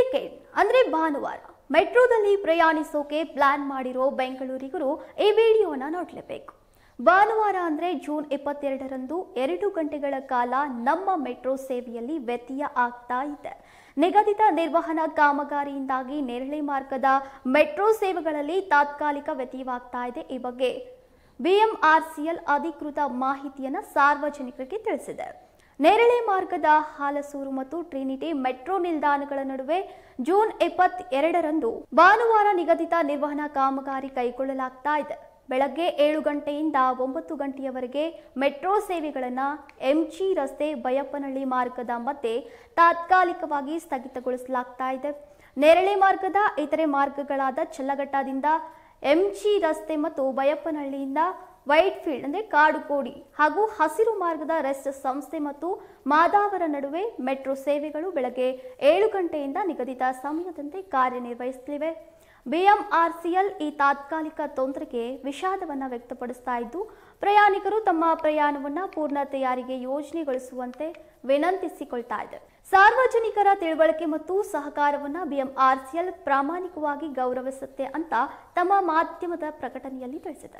Weekend ಅಂದ್ರೆ ಭಾನುವಾರ ಮೆಟ್ರೋದಲ್ಲಿ ಪ್ರಯಾಣಿಸೋಕೆ plan ಮಾಡಿರೋ ಬೆಂಗಳೂರಿಗರು ಈ ವಿಡಿಯೋನ ನೋಡಲೇಬೇಕು. ಭಾನುವಾರ ಅಂದ್ರೆ ಜೂನ್ 22ರಂದು 2 ಗಂಟೆಗಳ ಕಾಲ ನಮ್ಮ ಮೆಟ್ರೋ ಸೇವೆಯಲ್ಲಿ ವ್ಯತ್ಯಯ ಆಗ್ತಾ ಇದೆ. ನಿಗದಿತ ನಿರ್ವಹಣಾ ಕಾಮಗಾರಿಯಿಂದಾಗಿ ನೇರಳೆ ಮಾರ್ಗದ ಮೆಟ್ರೋ ಸೇವೆಗಳಲ್ಲಿ ತಾತ್ಕಾಲಿಕ ವ್ಯತ್ಯಯವಾಗ್ತಾ ಇದೆ. ಈ ಬಗ್ಗೆ ಬಿಎಂಆರ್ಸಿಎಲ್ ಅಧಿಕೃತ ಮಾಹಿತಿಯನ್ನು ಸಾರ್ವಜನಿಕರಿಗೆ ತಿಳಿಸಿದೆ. ನೇರಳೆ ಮಾರ್ಗದ ಹಾಲಸೂರು ಮತ್ತು ಟ್ರಿನಿಟಿ ಮೆಟ್ರೋ ನಿಲ್ದಾಣಗಳ ನಡುವೆ ಜೂನ್ 22ರಂದು ಭಾನುವಾರ ನಿಗದಿತ ನಿರ್ವಹಣಾ ಕಾಮಗಾರಿ ಕೈಗೊಳ್ಳಲಾಗ್ತಾ ಇದೆ. ಬೆಳಗ್ಗೆ 7 ಗಂಟೆಯಿಂದ 9 ಗಂಟೆಯವರೆಗೆ ಮೆಟ್ರೋ ಸೇವೆಗಳನ್ನು ಎಂಜಿ ರಸ್ತೆ ಬೈಯಪ್ಪನಹಳ್ಳಿ ಮಾರ್ಗದ ಮಧ್ಯೆ ತಾತ್ಕಾಲಿಕವಾಗಿ ಸ್ಥಗಿತಗೊಳಿಸಲಾಗ್ತಾ ಇದೆ. ನೇರಳೆ ಮಾರ್ಗದ ಇತರೆ ಮಾರ್ಗಗಳಾದ ಚಲ್ಲಘಟ್ಟದಿಂದ ಎಂಜಿ ರಸ್ತೆ ಮತ್ತು ಬೈಯಪ್ಪನಹಳ್ಳಿಯಿಂದ ವೈಟ್ ಫೀಲ್ಡ್ ಅಂದ್ರೆ ಕಾಡುಕೋಡಿ ಹಾಗೂ ಹಸಿರು ಮಾರ್ಗದ ರೆಸ್ಟ್ ಸಂಸ್ಥೆ ಮತ್ತು ಮಾದಾವರ ನಡುವೆ ಮೆಟ್ರೋ ಸೇವೆಗಳು ಬೆಳಗ್ಗೆ 7 ಗಂಟೆಯಿಂದ ನಿಗದಿತ ಸಮಯದಂತೆ ಕಾರ್ಯನಿರ್ವಹಿಸಲಿವೆ. ಬಿಎಂಆರ್ಸಿಎಲ್ ಈ ತಾತ್ಕಾಲಿಕ ತೊಂದರೆಗೆ ವಿಷಾದವನ್ನು ವ್ಯಕ್ತಪಡಿಸ್ತಾ ಇದ್ದು, ಪ್ರಯಾಣಿಕರು ತಮ್ಮ ಪ್ರಯಾಣವನ್ನು ಪೂರ್ಣ ತಯಾರಿಗೆ ಯೋಜನೆಗೊಳಿಸುವಂತೆ ವಿನಂತಿಸಿಕೊಳ್ತಾ ಇದೆ. ಸಾರ್ವಜನಿಕರ ತಿಳುವಳಿಕೆ ಮತ್ತು ಸಹಕಾರವನ್ನು ಬಿಎಂಆರ್ಸಿಎಲ್ ಪ್ರಾಮಾಣಿಕವಾಗಿ ಗೌರವಿಸುತ್ತೆ ಅಂತ ತಮ್ಮ ಮಾಧ್ಯಮದ ಪ್ರಕಟಣೆಯಲ್ಲಿ ತಿಳಿಸಿದೆ.